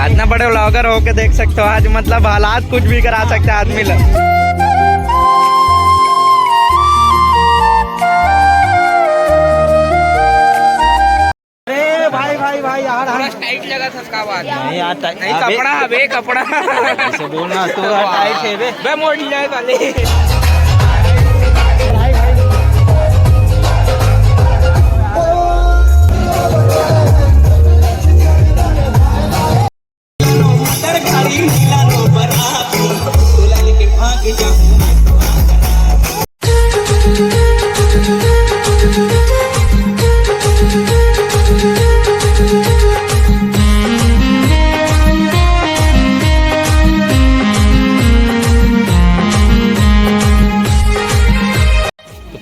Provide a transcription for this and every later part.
इतना बड़े व्लॉगर हो के देख सकते हो आज मतलब हालात कुछ भी करा सकते हैं आदमी लोग। अरे भाई भाई भाई यार टाइट लगा था उसका बात नहीं यार नहीं कपड़ा बे कपड़ा ऐसे बोलना तो टाइट है बे मोड़ जाए वाले।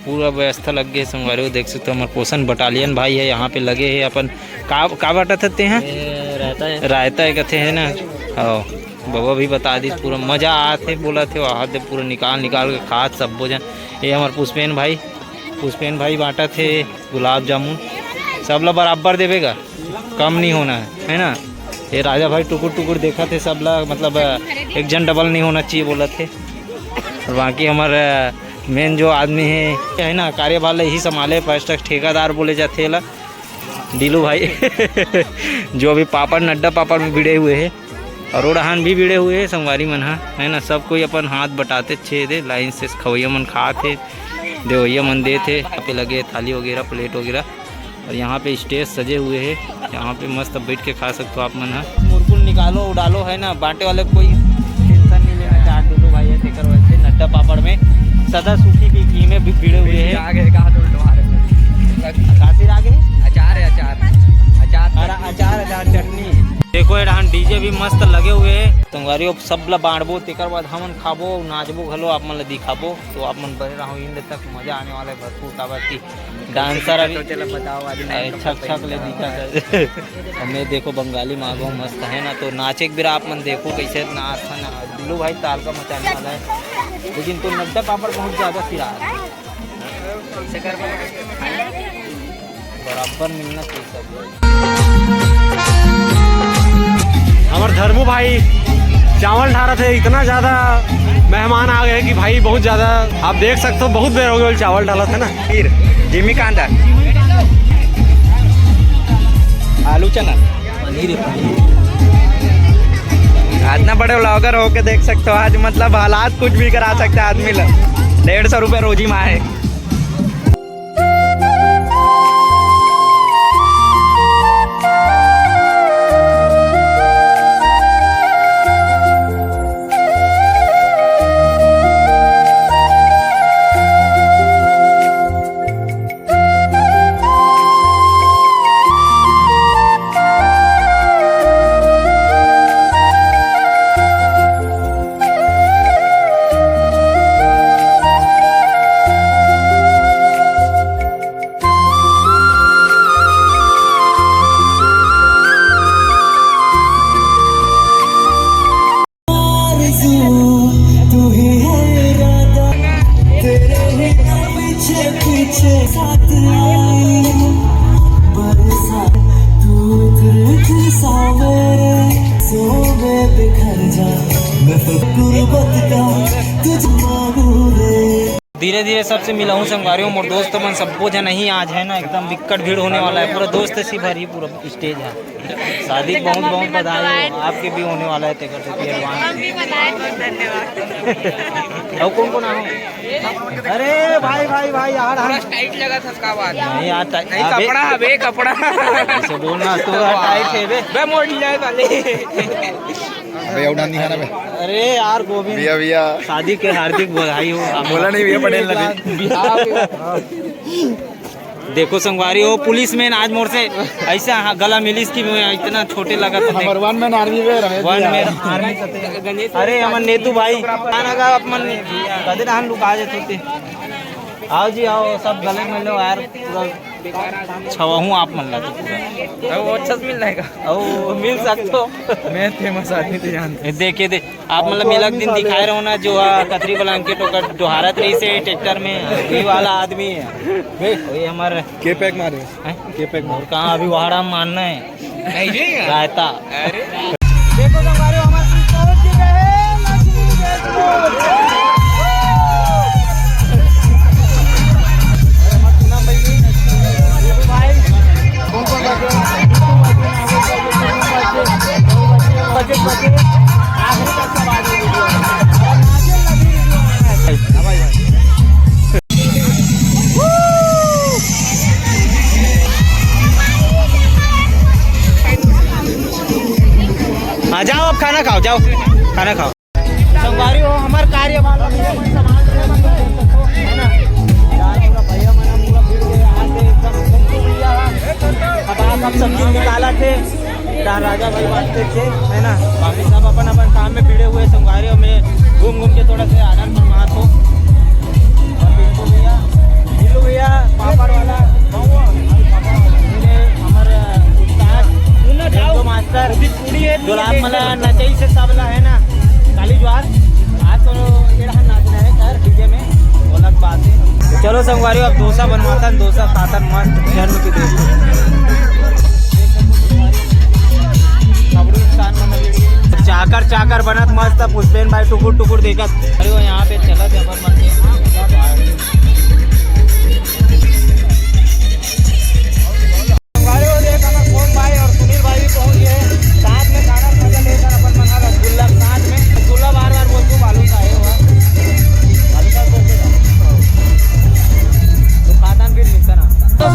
पूरा व्यवस्था लग गई संगवारी देख सकते हो। हमारे पोषण बटालियन भाई है यहाँ पे लगे हैं। अपन का बाटा थते हैं रायता है कहते हैं ना। बाबा भी बता दी पूरा मजा आते बोला थे वहाँ पूरा निकाल के खाद सब भोजन। ये हमारे पुष्पेन भाई बांटा थे गुलाब जामुन सब ला बराबर देवेगा कम नहीं होना है ना। ये राजा भाई टुकुर देखा थे सब ला मतलब एक जन डबल नहीं होना चाहिए बोला थे। और बाकी हमारे मेन जो आदमी है ना कार्यभार यही संभाले फर्स्ट ठेकेदार बोले जाते ला डीलू भाई जो अभी पापड़ नड्डा पापड़ में भिड़े हुए हैं और ओढ़ान भी भिड़े हुए हैं संगवारी मन है ना। सब कोई अपन हाथ बटाते छे दे लाइन से खवैया मन खाते देवैया मन दे थे। यहाँ पे लगे थाली वगैरह प्लेट वगैरह और यहाँ पे स्टेज सजे हुए हैं। यहाँ पे मस्त बैठ के खा सकते हो आप मन है। मुरकुल निकालो उड़ालो है ना बांटे वाले कोई टेंशन नहीं लेना। चार डीलू भाई ऐसे कर वैसे नड्डा पापड़ में सदा सूखी की घी में भी भिड़े हुए हैं। आगे अचार चटनी देखो यहाँ डीजे भी मस्त लगे हुए हैं संगवारी सब ला बांटबो तेकर बाद हमन खाबो नाचबो घलो आप मन ला दिखाबो। तो आप मन बने रहो इन तक मजा आने वाला है भरपूर। काबर की डांसर अभी छक ले दिखा हमें देखो बंगाली मांगो मस्त है ना। तो नाचे के बिरा आप मन देखो कैसे नाच है ना। दिलू भाई ताल का मचाने वाला है लेकिन तो नड्डा पापड़ बहुत ज़्यादा सिरा बराबर मिलना चाहिए सब। हमारे धर्मू भाई चावल ढा रहे थे इतना ज़्यादा मेहमान आ गए कि भाई बहुत ज़्यादा आप देख सकते हो बहुत देर हो गई चावल डाला था ना। फिर जिमी कांदा आलू चना इतना बड़े व्लॉगर हो के देख सकते हो आज मतलब हालात कुछ भी करा सकते हैं आदमी लोग। 150 रुपये रोजी माँ है। धीरे धीरे सबसे मिला हूँ संगवारियों मोर दोस्त मन सबको जन नहीं आज है ना एकदम विकट भीड़ होने वाला है। पूरा दोस्त ऐसी भरी पूरा स्टेज है। शादी बहुत बहुत बधाई आपके भी होने वाला है तेकर से धन्यवाद। कौन कौन आओ अरे भाई भाई भाई यार टाइट लगा था उसका बात नहीं यार नहीं कपड़ा बे कपड़ा ऐसे बोलना तो टाइट है बे मोड़ जाए वाले। भैया उड़ान नहीं खाना बे। अरे यार गोविंद भैया शादी के हार्दिक बधाई हो। बोला नहीं भैया पटेल देखो संगवारी हो पुलिस मैन आज मोर से ऐसा गला मिलिस की इतना छोटे लगा था। वन मैन आर्मी आर्मी अरे हमन नेतू भाई अपन कदे हम लोग आ जाते आओ जी आओ सब गले मिल लो यार पूरा छवा हूँ आप मन लाते पूरा वो अच्छा मिल जाएगा ओ मिल सकते मैं फेमस आदमी तो जानते देखे दे आप मतलब मेला दिन दिखाए रहो ना जो कतरी ब्लैंकेट होकर दोहारत रही से ट्रैक्टर में ये वाला आदमी है वही हमारे के पैक मारे के पैक मार कहाँ अभी वहाड़ा मानना है रायता बजट बचे आखिरी तक सब आ जाए हाँ जाओ अब खाना खाओ जाओ खाना खाओ संगवारी हो हमारे कार्य वाला है ना पूरा भैया मना पूरा भीड़ गया यहाँ से एकदम भैया अब आप सब्जी निकाला थे राजा भाई वास्ते थे है ना बाकी सब अपन अपन काम में भिड़े हुए संगवारी में घूम के थोड़ा सा आनंद फरमात हो और बिल्कुल भैया बिल्लू भैया पापड़ वाला हमारे उस्ताद मास्टर गुलाब मला नचई से तबला है ना काली ज्वार आज तो ये नाचना है सर डीजे में वो अलग बात है। चलो संगवारी अब डोसा बनवाता डोसा खाता मस्त जन्म की चाकर चाकर बनत मस्त पुष्पेन भाई टुकुर टुकुर देखत अरे वो यहाँ पे चलत अपन मन भाई और सुनील भाई भी पहुँच गए साथ में खाना खाना लेकर अपन मंगा रसगुल्ला साथ में रसगुल्ला बार बार बोलते बालू का है हुआ बालू का बोलते तो खातान फिर मिलता ना तो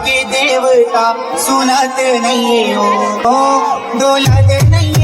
केक में देवता सुनत नहीं हो दौलत नहीं